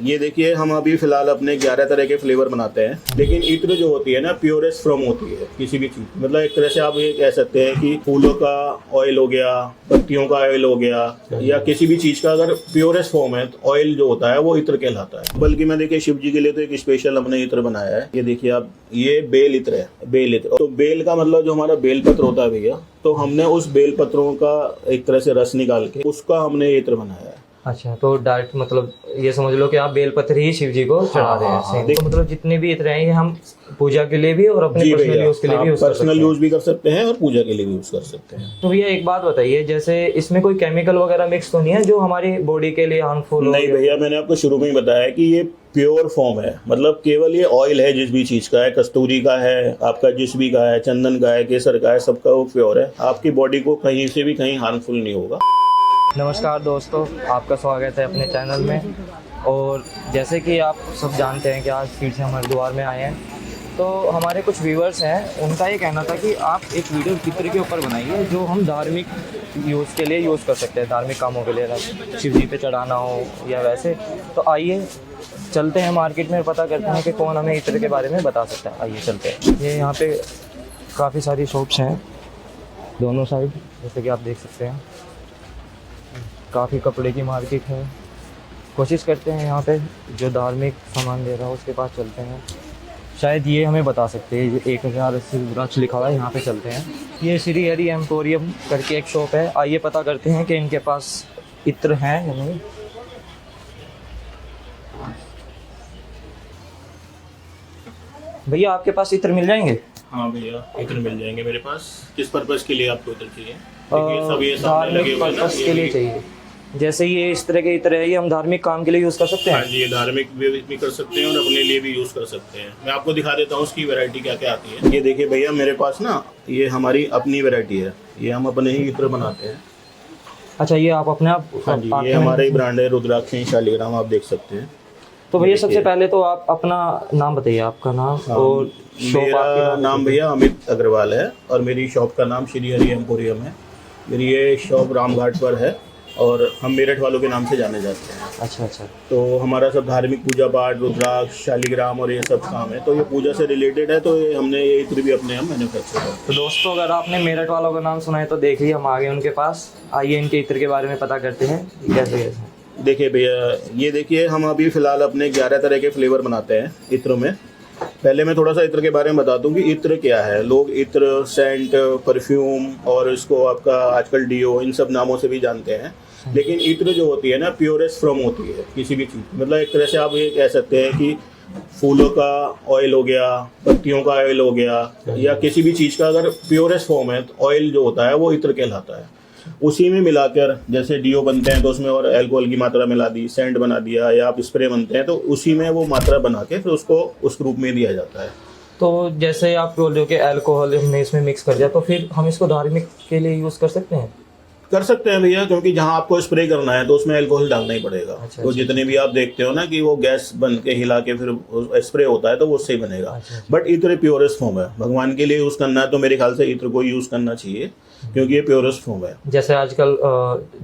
ये देखिए हम अभी फिलहाल अपने 11 तरह के फ्लेवर बनाते हैं, लेकिन इत्र जो होती है ना प्योरेस्ट फ्रॉम होती है किसी भी चीज, मतलब एक तरह से आप ये कह सकते हैं कि फूलों का ऑयल हो गया, पत्तियों का ऑयल हो गया, या किसी भी चीज का अगर प्योरेस्ट फॉर्म है तो ऑयल जो होता है वो इत्र कहलाता है। बल्कि मैं देखिए शिव जी के लिए तो एक स्पेशल हमने इत्र बनाया है। ये देखिए आप, ये बेल इत्र है, बेल इत्र। तो बेल का मतलब जो हमारा बेल पत्र होता है भैया, तो हमने उस बेल पत्रों का एक तरह से रस निकाल के उसका हमने ये इत्र बनाया है। अच्छा, तो डायरेक्ट मतलब ये समझ लो कि आप बेलपत्र ही शिव जी को चढ़ा रहे हैं। सही। तो मतलब जितने भी इत्र हैं ये हम पूजा के लिए भी और अपने पर्सनल यूज के लिए भी यूज कर सकते हैं। पर्सनल यूज भी कर सकते हैं और पूजा के लिए भी यूज कर सकते हैं। तो भैया एक बात बताइए, जैसे इसमें कोई केमिकल वगैरह मिक्स तो नहीं है जो हमारी बॉडी के लिए हार्मफुल हो? नहीं भैया, मैंने आपको शुरू में ही बताया कि ये प्योर फॉर्म है, मतलब केवल ये ऑयल है जिस भी चीज का है, कस्तूरी का है, आपका जिस भी का है, चंदन का है, केसर का है, सबका वो प्योर है। आपकी बॉडी को कहीं से भी कहीं हार्मफुल नहीं होगा। नमस्कार दोस्तों, आपका स्वागत है अपने चैनल में। और जैसे कि आप सब जानते हैं कि आज फिर से हम हरिद्वार में आए हैं, तो हमारे कुछ व्यूअर्स हैं, उनका ये कहना था कि आप एक वीडियो चित्र के ऊपर बनाइए जो हम धार्मिक यूज़ के लिए यूज़ कर सकते हैं, धार्मिक कामों के लिए, शिव जी पे चढ़ाना हो या वैसे। तो आइए चलते हैं मार्केट में, पता करते हैं कि कौन हमें इत्र के बारे में बता सकता है। आइए चलते हैं। ये यहाँ पे काफ़ी सारी शॉप्स हैं दोनों साइड, जैसे कि आप देख सकते हैं। काफ़ी कपड़े की मार्केट है। कोशिश करते हैं यहाँ पे जो धार्मिक सामान दे रहा है उसके पास चलते हैं, शायद ये हमें बता सकते हैं। 1080 रुद्राक्ष लिखा हुआ है, यहाँ पे चलते हैं। ये श्री हरि एम्पोरियम करके एक शॉप है, आइए पता करते हैं कि इनके पास इत्र हैं या नहीं। भैया आपके पास इत्र मिल जाएंगे? हाँ भैया, इत्र मिल जाएंगे मेरे पास। किस पर्पस के लिए आपको इत्र चाहिए? धार्मिक पर्पस के लिए चाहिए। जैसे ये इस तरह के इत्र है, ये हम धार्मिक काम के लिए यूज़ कर सकते हैं? हाँ जी, ये धार्मिक भी कर सकते हैं और अपने लिए भी यूज़ कर सकते हैं। मैं आपको दिखा देता हूँ उसकी वैरायटी क्या क्या आती है। ये देखिए भैया, मेरे पास ना ये हमारी अपनी वैरायटी है, ये हम अपने ही इत्र बनाते हैं। अच्छा, ये आप अपने आप? हाँ जी, ये हमारा ही ब्रांड है, रुद्राक्ष शालिग्राम, आप देख सकते हैं। तो भैया सबसे पहले तो आप अपना नाम बताइए, आपका नाम और शॉप। मेरा नाम भैया अमित अग्रवाल है और मेरी शॉप का नाम श्री हरि एम्पोरियम है। मेरी ये शॉप रामघाट पर है और हम मेरठ वालों के नाम से जाने जाते हैं। अच्छा अच्छा। तो हमारा सब धार्मिक पूजा पाठ, रुद्राक्ष, शालिग्राम और ये सब काम है, तो ये पूजा से रिलेटेड है, तो ये हमने ये इत्र भी अपने हम मैन्युफैक्चर है। तो दोस्तों, अगर आपने मेरठ वालों का नाम सुना है तो देखिए हम आ गए उनके पास। आइए इनके इत्र के बारे में पता करते हैं कैसे कैसे। देखिए भैया, ये देखिए हम अभी फ़िलहाल अपने 11 तरह के फ्लेवर बनाते हैं इत्रों में। पहले मैं थोड़ा सा इत्र के बारे में बता दूं कि इत्र क्या है। लोग इत्र, सेंट, परफ्यूम और इसको आपका आजकल डीओ, इन सब नामों से भी जानते हैं, लेकिन इत्र जो होती है ना प्योरेस्ट फ्रॉम होती है किसी भी चीज़, मतलब एक तरह से आप ये कह सकते हैं कि फूलों का ऑयल हो गया, पत्तियों का ऑयल हो गया, या किसी भी चीज़ का अगर प्योरेस्ट फॉर्म है तो ऑयल जो होता है वो इत्र कहलाता है। उसी में मिलाकर, जैसे डीओ बनते हैं तो उसमें और अल्कोहल की मात्रा मिला दी, सेंट बना दिया, या आप स्प्रे बनते हैं तो उसी में वो मात्रा बना के फिर उसको उस रूप में दिया जाता है। तो जैसे आप बोल रहे हो कि अल्कोहल हमने इसमें मिक्स कर दिया, तो फिर हम इसको धार्मिक के लिए यूज़ कर सकते हैं? कर सकते हैं भैया, क्योंकि जहाँ आपको स्प्रे करना है तो उसमें अल्कोहल डालना ही पड़ेगा। अच्छा, तो जितने भी आप देखते हो ना कि वो गैस बन के हिला के फिर स्प्रे होता है तो वो उससे ही बनेगा। अच्छा। बट इत्र प्योरेस्ट फॉर्म है, भगवान के लिए यूज़ करना है तो मेरे ख्याल से इत्र को यूज़ करना चाहिए, क्योंकि ये प्योरेस्ट फॉर्म है। जैसे आजकल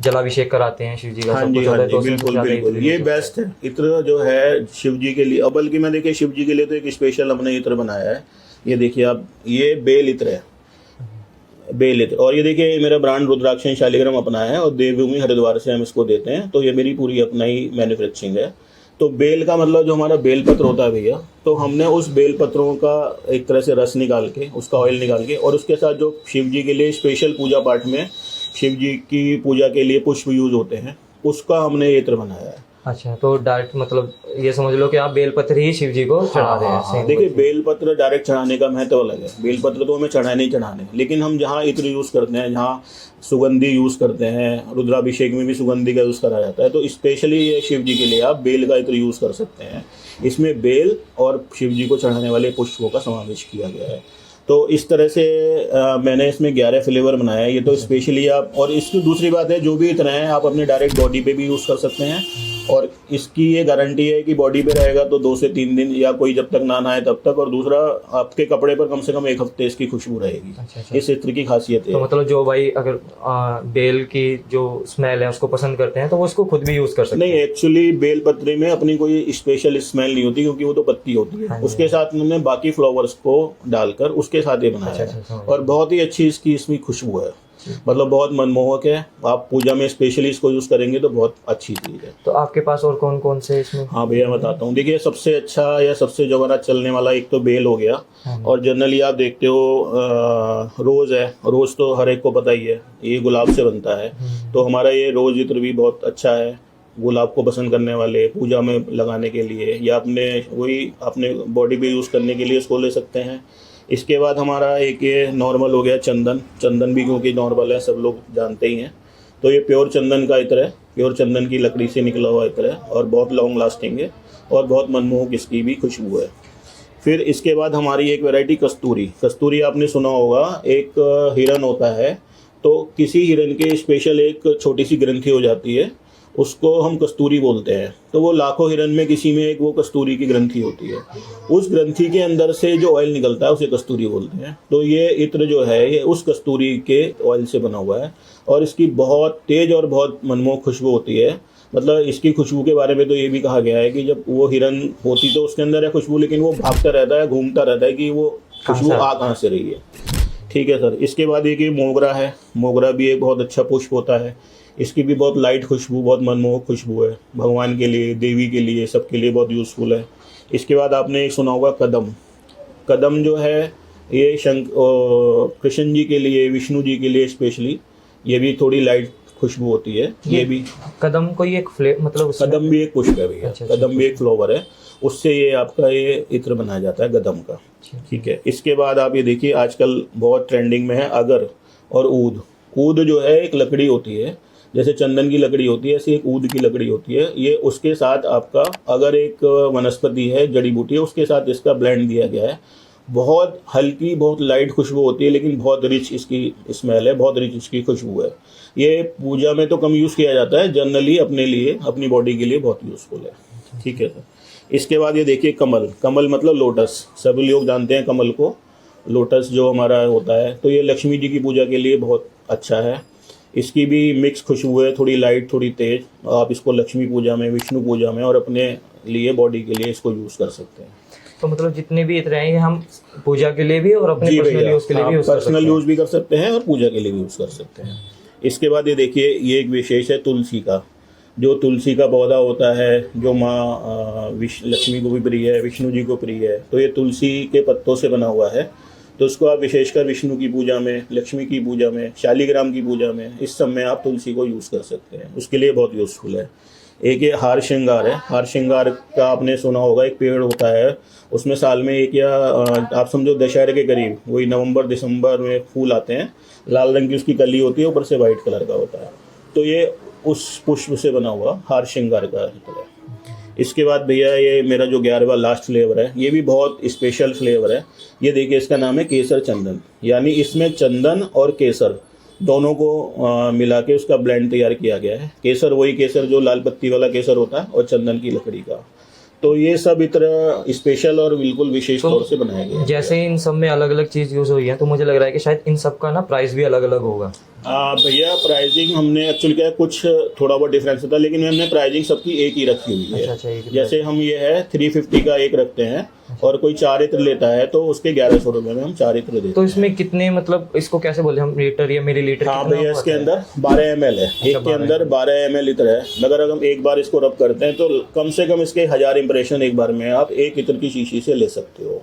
जलाभिषेक कराते हैं शिव जी का, हाँ सब जी, कुछ हाँ होता है, जी, तो उसमें बिल्कुल ज़्यादा बिल्कुल, इत्र ये use होता है। बेस्ट है इत्र जो है शिव जी के लिए। बल्कि मैं देखिए शिव जी के लिए तो एक स्पेशल हमने इत्र बनाया है। ये देखिए आप, ये बेल इत्र है, बेल इत्र। और ये देखिए मेरा ब्रांड रुद्राक्ष शालिग्राम अपना है और देवभूमि हरिद्वार से हम इसको देते हैं, तो ये मेरी पूरी अपना ही मैन्युफैक्चरिंग है। तो बेल का मतलब जो हमारा बेल पत्र होता है भैया, तो हमने उस बेल पत्रों का एक तरह से रस निकाल के, उसका ऑयल निकाल के, और उसके साथ जो शिव जी के लिए स्पेशल पूजा पाठ में शिव जी की पूजा के लिए पुष्प यूज होते हैं, उसका हमने ये इत्र बनाया है। अच्छा, तो डायरेक्ट मतलब ये समझ लो कि आप बेलपत्र ही शिव जी को चढ़ा रहे हैं। सही। देखिए बेलपत्र डायरेक्ट चढ़ाने का महत्व अलग है। बेलपत्र तो हमें चढ़ाने ही चढ़ाने, लेकिन हम जहाँ इत्र यूज़ करते हैं, जहाँ सुगंधी यूज़ करते हैं, रुद्राभिषेक में भी सुगंधी का यूज़ करा जाता है, तो स्पेशली ये शिव जी के लिए आप बेल का इत्र यूज़ कर सकते हैं। इसमें बेल और शिव जी को चढ़ाने वाले पुष्पों का समावेश किया गया है। तो इस तरह से मैंने इसमें 11 फ्लेवर बनाया है। ये तो स्पेशली आप, और इसकी दूसरी बात है, जो भी इत्र हैं आप अपने डायरेक्ट बॉडी पे भी यूज़ कर सकते हैं और इसकी ये गारंटी है कि बॉडी पे रहेगा तो 2 से 3 दिन या कोई जब तक ना नहाए तब तक, और दूसरा आपके कपड़े पर कम से कम 1 हफ्ते इसकी खुशबू रहेगी। अच्छा। इस इत्र की खासियत है। तो मतलब जो भाई अगर बेल की जो स्मेल है उसको पसंद करते हैं तो वो इसको खुद भी यूज कर सकते नहीं, एक्चुअली बेल पत्री में अपनी कोई स्पेशल स्मेल नहीं होती, क्योंकि वो तो पत्ती होती है। उसके साथ उन्होंने बाकी फ्लावर्स को डालकर उसके साथ ये बनाया है, और बहुत ही अच्छी इसकी इसमें खुशबू है, मतलब बहुत मनमोहक है। आप पूजा में स्पेशली इसको यूज करेंगे तो बहुत अच्छी चीज है। तो आपके पास और कौन कौन से इसमें? हाँ भैया बताता हूँ। देखिए, सबसे अच्छा या सबसे जो हमारा चलने वाला एक तो बेल हो गया, और जनरली आप देखते हो रोज है। रोज तो हर एक को पता ही है, ये गुलाब से बनता है, तो हमारा ये रोज इत्र भी बहुत अच्छा है। गुलाब को पसंद करने वाले पूजा में लगाने के लिए या अपने बॉडी पे यूज करने के लिए इसको ले सकते हैं। इसके बाद हमारा एक ये नॉर्मल हो गया चंदन भी, क्योंकि नॉर्मल है, सब लोग जानते ही हैं। तो ये प्योर चंदन का इत्र है, प्योर चंदन की लकड़ी से निकला हुआ इत्र है, और बहुत लॉन्ग लास्टिंग है और बहुत मनमोहक इसकी भी खुशबू है। फिर इसके बाद हमारी एक वैरायटी कस्तूरी आपने सुना होगा। एक हिरन होता है, तो किसी हिरन के स्पेशल एक छोटी सी ग्रंथि हो जाती है, उसको हम कस्तूरी बोलते हैं। तो वो लाखों हिरन में किसी में एक वो कस्तूरी की ग्रंथि होती है। उस ग्रंथि के अंदर से जो ऑयल निकलता है उसे कस्तूरी बोलते हैं। तो ये इत्र जो है ये उस कस्तूरी के ऑयल से बना हुआ है, और इसकी बहुत तेज और बहुत मनमोहक खुशबू होती है। मतलब इसकी खुशबू के बारे में तो ये भी कहा गया है कि जब वो हिरन होती तो उसके अंदर है खुशबू, लेकिन वो भागता रहता है, घूमता रहता है कि वो खुशबू आ कहाँ से रही है। ठीक है सर। इसके बाद एक ये मोगरा है। मोगरा भी एक बहुत अच्छा पुष्प होता है। इसकी भी बहुत लाइट खुशबू, बहुत मनमोहक खुशबू है। भगवान के लिए, देवी के लिए, सबके लिए बहुत यूज़फुल है। इसके बाद आपने एक सुना होगा कदम जो है ये कृष्ण जी के लिए, विष्णु जी के लिए स्पेशली, ये भी थोड़ी लाइट खुशबू होती है। ये भी कदम कोई एक मतलब कदम भी एक पुष्प है भैया। अच्छा, कदम भी एक फ्लावर है, उससे ये आपका ये इत्र बनाया जाता है कदम का। ठीक है। इसके बाद आप ये देखिए, आजकल बहुत ट्रेंडिंग में है अगर और ऊद जो है एक लकड़ी होती है, जैसे चंदन की लकड़ी होती है ऐसी एक ऊद की लकड़ी होती है। ये उसके साथ आपका अगर एक वनस्पति है, जड़ी बूटी है, उसके साथ इसका ब्लेंड दिया गया है। बहुत हल्की, बहुत लाइट खुशबू होती है, लेकिन बहुत रिच इसकी स्मेल है, बहुत रिच इसकी खुशबू है। ये पूजा में तो कम यूज़ किया जाता है, जनरली अपने लिए, अपनी बॉडी के लिए बहुत यूज़फुल है। ठीक है सर। इसके बाद ये देखिए कमल मतलब लोटस, सभी लोग जानते हैं कमल को, लोटस जो हमारा होता है। तो ये लक्ष्मी जी की पूजा के लिए बहुत अच्छा है। इसकी भी मिक्स खुशबू है, थोड़ी लाइट थोड़ी तेज। आप इसको लक्ष्मी पूजा में, विष्णु पूजा में और अपने लिए बॉडी के लिए इसको यूज़ कर सकते हैं। तो मतलब जितने भी इत्र हैं ये हम पूजा के लिए भी और अपने पर्सनल यूज़ के लिए भी यूज़ कर सकते हैं। पर्सनल यूज़ भी कर सकते हैं और पूजा के लिए भी यूज़ कर सकते हैं। इसके बाद ये देखिए, ये एक विशेष है तुलसी का। जो तुलसी का पौधा होता है, जो माँ लक्ष्मी को भी प्रिय है, विष्णु जी को प्रिय है, तो ये तुलसी के पत्तों से बना हुआ है। तो उसको आप विशेषकर विष्णु की पूजा में, लक्ष्मी की पूजा में, शालिग्राम की पूजा में, इस सब में आप तुलसी को यूज़ कर सकते हैं, उसके लिए बहुत यूज़फुल है। एक ये हार श्रृंगार है। हार श्रृंगार का आपने सुना होगा, एक पेड़ होता है, उसमें साल में एक या आप समझो दशहरे के करीब, वही नवंबर दिसंबर में फूल आते हैं, लाल रंग की उसकी कली होती है, ऊपर से वाइट कलर का होता है। तो ये उस पुष्प से बना हुआ हार श्रृंगार का है। इसके बाद भैया ये मेरा जो 11वां लास्ट फ्लेवर है, ये भी बहुत स्पेशल फ्लेवर है। ये देखिए, इसका नाम है केसर चंदन, यानी इसमें चंदन और केसर दोनों को मिला के उसका ब्लेंड तैयार किया गया है। केसर वही केसर जो लाल पत्ती वाला केसर होता है, और चंदन की लकड़ी का। तो ये सब इतना स्पेशल और बिल्कुल विशेष तौर से बनाया गया है। जैसे इन सब में अलग अलग चीज़ यूज़ हुई है, तो मुझे लग रहा है कि शायद इन सब का ना प्राइस भी अलग अलग होगा। भैया प्राइसिंग हमने एक्चुअली क्या है, कुछ थोड़ा बहुत डिफरेंस होता है, लेकिन हमने प्राइसिंग सबकी एक ही रखी हुई है। अच्छा, जैसे हम ये है 350 का एक रखते हैं, और कोई 4 इत्र लेता है तो उसके 1100 रुपये में हम 4 इत्र देते हैं। तो इसमें कितने, मतलब इसको कैसे बोले हम, लीटर या मिलीलीटर? हाँ भैया, इसके अंदर 12 ml है। एक के अंदर 12 ml इत्र है। मगर अगर हम एक बार इसको रब करते हैं तो कम से कम इसके 1000 इंप्रेशन एक बार में आप एक इत्र की शीशी से ले सकते हो।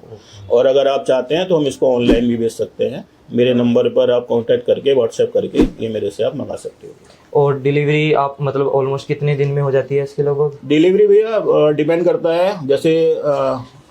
और अगर आप चाहते हैं तो हम इसको ऑनलाइन भी बेच सकते हैं। मेरे नंबर पर आप कांटेक्ट करके, व्हाट्सएप करके ये मेरे से आप मंगा सकते हो। और डिलीवरी आप मतलब ऑलमोस्ट कितने दिन में हो जाती है इसके लगभग? डिलीवरी भैया डिपेंड करता है। जैसे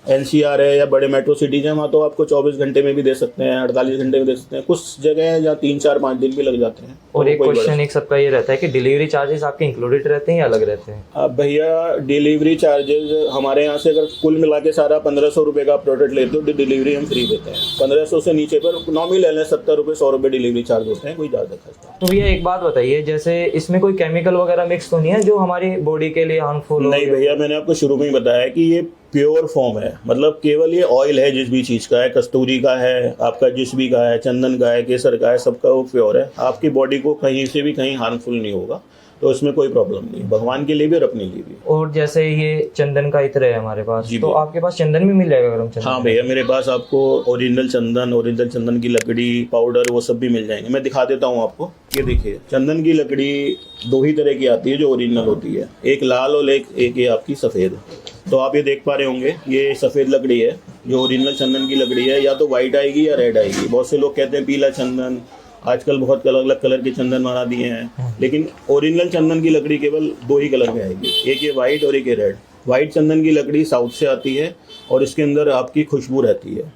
NCR है या बड़े मेट्रो सिटीज हैं, वहाँ तो आपको 24 घंटे में भी दे सकते हैं, 48 घंटे में दे सकते हैं। कुछ जगह है जहाँ 3, 4, 5 दिन भी लग जाते हैं। और तो एक कोई क्वेश्चन एक सबका ये रहता है कि डिलीवरी चार्जेस आपके इंक्लूडेड रहते हैं या अलग रहते हैं? अब भैया डिलीवरी चार्जेस हमारे यहाँ से अगर कुल मिला के सारा 1500 रुपये का प्रोडक्ट लेते हो तो डिलीवरी हम फ्री देते हैं। 1500 से नीचे पर नॉर्मल ले लें 70 रुपये 100 रुपये डिलीवरी चार्ज होते हैं, कोई ज़्यादा खर्चा। तो भैया एक बात बताइए, जैसे इसमें कोई केमिकल वगैरह मिक्स तो नहीं है जो हमारी बॉडी के लिए हार्मफुल हो? नहीं भैया, मैंने आपको शुरू में ही बताया कि ये प्योर फॉर्म है, मतलब केवल ये ऑयल है जिस भी चीज़ का है, कस्तूरी का है, आपका जिस भी का है, चंदन का है, केसर का है, सबका वो प्योर है। आपकी बॉडी को कहीं से भी कहीं हार्मफुल नहीं होगा, तो इसमें कोई प्रॉब्लम नहीं है, भगवान के लिए भी और अपने लिए भी। और जैसे ये चंदन का इत्र है हमारे पास, जी तो भैया। आपके पास चंदन भी मिल जाएगा गरम चंदन? हाँ भैया, मेरे पास आपको ओरिजिनल चंदन की लकड़ी, पाउडर, वो सब भी मिल जाएंगे। मैं दिखा देता हूँ आपको। ये देखिए, चंदन की लकड़ी 2 ही तरह की आती है जो ओरिजिनल होती है, एक लाल और एक ये आपकी सफ़ेद। तो आप ये देख पा रहे होंगे, ये सफ़ेद लकड़ी है जो ओरिजिनल चंदन की लकड़ी है। या तो वाइट आएगी या रेड आएगी। बहुत से लोग कहते हैं पीला चंदन, आजकल बहुत अलग अलग कलर के चंदन बना दिए हैं, लेकिन ओरिजिनल चंदन की लकड़ी केवल 2 ही कलर में आएगी, एक ये वाइट और एक ये रेड। वाइट चंदन की लकड़ी साउथ से आती है और इसके अंदर आपकी खुशबू रहती है,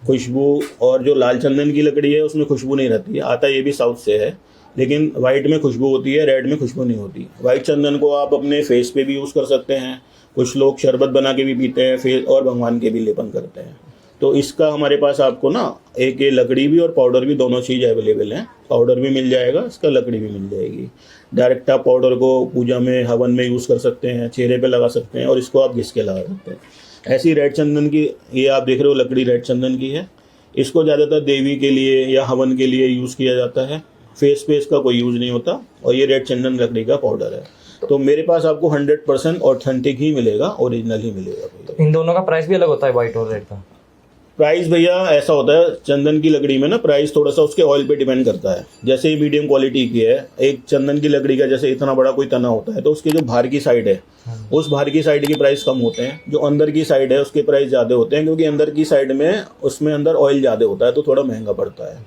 खुशबू। और जो लाल चंदन की लकड़ी है उसमें खुशबू नहीं रहती है, आता ये भी साउथ से है, लेकिन वाइट में खुशबू होती है, रेड में खुशबू नहीं होती। वाइट चंदन को आप अपने फेस पे भी यूज़ कर सकते हैं, कुछ लोग शरबत बना के भी पीते हैं फेस, और भगवान के भी लेपन करते हैं। तो इसका हमारे पास आपको ना एक ये लकड़ी भी और पाउडर भी, दोनों चीज़ अवेलेबल हैं। पाउडर भी मिल जाएगा, इसका लकड़ी भी मिल जाएगी। डायरेक्ट आप पाउडर को पूजा में, हवन में यूज़ कर सकते हैं, चेहरे पे लगा सकते हैं, और इसको आप घिस के लगा सकते हैं। ऐसी रेड चंदन की, ये आप देख रहे हो लकड़ी रेड चंदन की है, इसको ज़्यादातर देवी के लिए या हवन के लिए यूज़ किया जाता है। फेस पे इसका कोई यूज़ नहीं होता। और ये रेड चंदन लकड़ी का पाउडर है। तो मेरे पास आपको 100% ऑथेंटिक ही मिलेगा, ओरिजिनल ही मिलेगा भैया। इन दोनों का प्राइस भी अलग होता है, वाइट और रेड का? प्राइस भैया ऐसा होता है, चंदन की लकड़ी में ना प्राइस थोड़ा सा उसके ऑयल पे डिपेंड करता है। जैसे ये मीडियम क्वालिटी की है, एक चंदन की लकड़ी का जैसे इतना बड़ा कोई तना होता है, तो उसके जो बाहर की साइड है, उस बाहर की साइड की प्राइस कम होते हैं। जो अंदर की साइड है उसके प्राइस ज़्यादा होते हैं, क्योंकि अंदर की साइड में उसमें अंदर ऑयल ज़्यादा होता है, तो थोड़ा महंगा पड़ता है।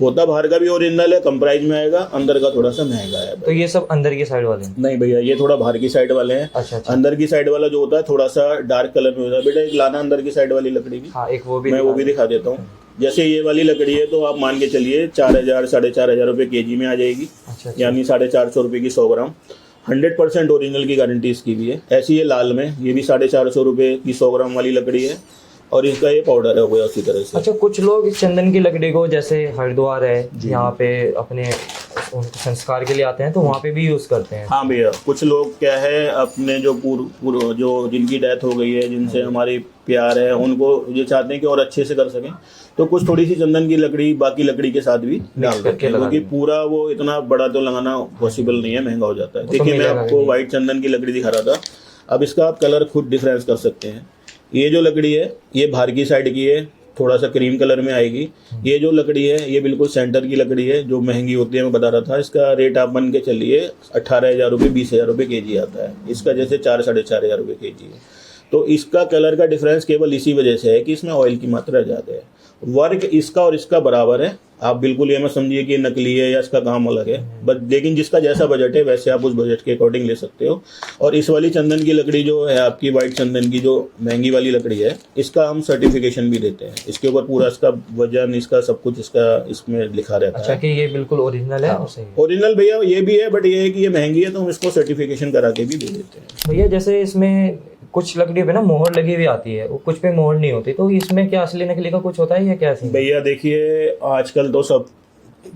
होता बाहर का भी ओरिजिनल है, कम प्राइस में आएगा, अंदर का थोड़ा सा महंगा है। तो ये सब अंदर की साइड वाले हैं? नहीं भैया, ये थोड़ा बाहर की साइड वाले हैं। अच्छा। अंदर की साइड वाला जो होता है थोड़ा सा डार्क कलर में होता है। बेटा एक लाना अंदर की साइड वाली लकड़ी भी। हाँ, एक वो भी, मैं वो भी दिखा देता हूँ। जैसे ये वाली लकड़ी है, तो आप मान के चलिए 4000 4,500 रुपये kg में आ जाएगी। अच्छा। यानी 450 रुपये की 100 ग्राम। 100% ओरिजिनल की गारंटी इसकी भी है। ऐसी ये लाल में, ये भी 450 रुपये की 100 ग्राम वाली लकड़ी है, और इसका ये पाउडर है हुआ उसी तरह से। अच्छा, कुछ लोग इस चंदन की लकड़ी को, जैसे हरिद्वार है यहाँ पे अपने संस्कार के लिए आते हैं, तो वहाँ पे भी यूज़ करते हैं? हाँ भैया, कुछ लोग क्या है, अपने जो जो जिनकी डेथ हो गई है, जिनसे हमारी प्यार है, उनको ये चाहते हैं कि और अच्छे से कर सकें, तो कुछ थोड़ी सी चंदन की लकड़ी बाकी लकड़ी के साथ भी डाल देते हैं, क्योंकि पूरा वो इतना बड़ा तो लगाना पॉसिबल नहीं है, महंगा हो जाता है। देखिए, मैं आपको व्हाइट चंदन की लकड़ी दिखा रहा था। अब इसका आप कलर खुद डिफरेंस कर सकते हैं। ये जो लकड़ी है, ये बाहर की साइड की है, थोड़ा सा क्रीम कलर में आएगी। ये जो लकड़ी है, ये बिल्कुल सेंटर की लकड़ी है, जो महंगी होती है, मैं बता रहा था। इसका रेट आप मान के चलिए 18,000 रुपये 20,000 रुपये kg आता है। इसका जैसे 4-4,500 रुपये kg है। तो इसका कलर का डिफरेंस केवल इसी वजह से है कि इसमें ऑयल की मात्रा ज़्यादा है। वर्क इसका और इसका बराबर है। आप बिल्कुल ये मत समझिए कि नकली है या इसका काम अलग है, बट लेकिन जिसका जैसा बजट है वैसे आप उस बजट के अकॉर्डिंग ले सकते हो। और इस वाली चंदन की लकड़ी जो है आपकी, वाइट चंदन की जो महंगी वाली लकड़ी है, इसका हम सर्टिफिकेशन भी देते हैं। इसके ऊपर पूरा इसका वजन, इसका सब कुछ इसका इसमें लिखा रहता है। अच्छा, कि ये बिल्कुल ओरिजिनल है? ओरिजिनल भैया ये भी है, बट ये है कि ये महंगी है, तो हम इसको सर्टिफिकेशन करा के भी दे देते हैं। भैया जैसे इसमें कुछ लकड़ी पे ना मोहर लगी हुई आती है, कुछ पे मोहर नहीं होती, तो इसमें क्या असली नकली का कुछ होता है या क्या? भैया देखिए, आजकल तो सब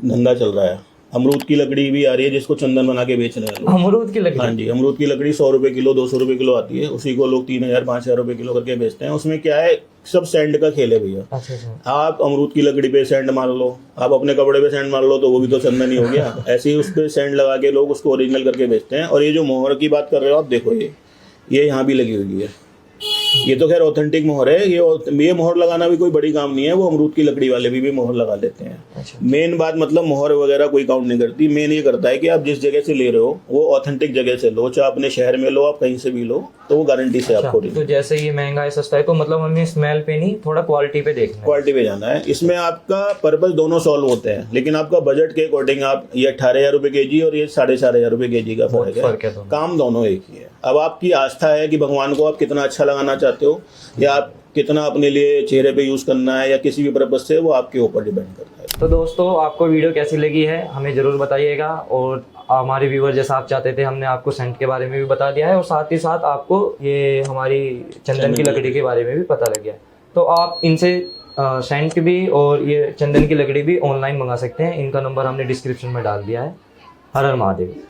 धंधा चल रहा है। अमरूद की लकड़ी भी आ रही है जिसको चंदन बना के बेच रहे हैं लोग। अमरूद की लकड़ी? हाँ जी, अमरूद की लकड़ी 100 रुपये किलो, 200 रुपये किलो आती है। उसी को लोग 3,000-5,000 रुपये किलो करके बेचते हैं। उसमें क्या है, सब सैंड का खेल है भैया। अच्छा। आप अमरूद की लकड़ी पे सैंड मार लो, आप अपने कपड़े पे सैंड मार लो, तो वो भी तो चंदन ही हो गया। ऐसे ही उस पर सैंड लगा के लोग उसको ओरिजिनल करके बेचते हैं। और ये जो मोहर की बात कर रहे हो आप, देखो ये यहाँ भी लगी हुई है। ये तो खैर ऑथेंटिक मोहर है। ये मोहर लगाना भी कोई बड़ी काम नहीं है, वो अमरूद की लकड़ी वाले भी मोहर लगा लेते हैं। अच्छा। मेन बात मतलब मोहर वगैरह कोई काउंट नहीं करती। मेन ये करता है कि आप जिस जगह से ले रहे हो वो ऑथेंटिक जगह से लो, चाहे अपने शहर में लो, आप कहीं से भी लो, तो वो गारंटी से आपको। तो जैसे ये महंगा है सस्ता है, तो मतलब हमें स्मेल पे नहीं, थोड़ा क्वालिटी पे देखना है। क्वालिटी पे जाना है। इसमें आपका पर्पस दोनों सॉल्व होते हैं, लेकिन आपका बजट के अकॉर्डिंग आप, ये 18,000 रुपये kg और ये 4,500 रुपये kg का फर्क है। काम दोनों एक ही है। अब आपकी आस्था है कि भगवान को आप कितना अच्छा लगाना चाहते चाहते हो या आप कितना अपने लिए चेहरे पे यूज़ करना है या किसी भी पर्पज से, वो आपके ऊपर डिपेंड करता है। तो दोस्तों आपको वीडियो कैसी लगी है हमें ज़रूर बताइएगा, और हमारे व्यूवर जैसा आप चाहते थे हमने आपको सेंट के बारे में भी बता दिया है, और साथ ही साथ आपको ये हमारी चंदन की लकड़ी के बारे में भी पता लग गया। तो आप इनसे सेंट भी और ये चंदन की लकड़ी भी ऑनलाइन मंगा सकते हैं। इनका नंबर हमने डिस्क्रिप्शन में डाल दिया है। हर हर महादेव।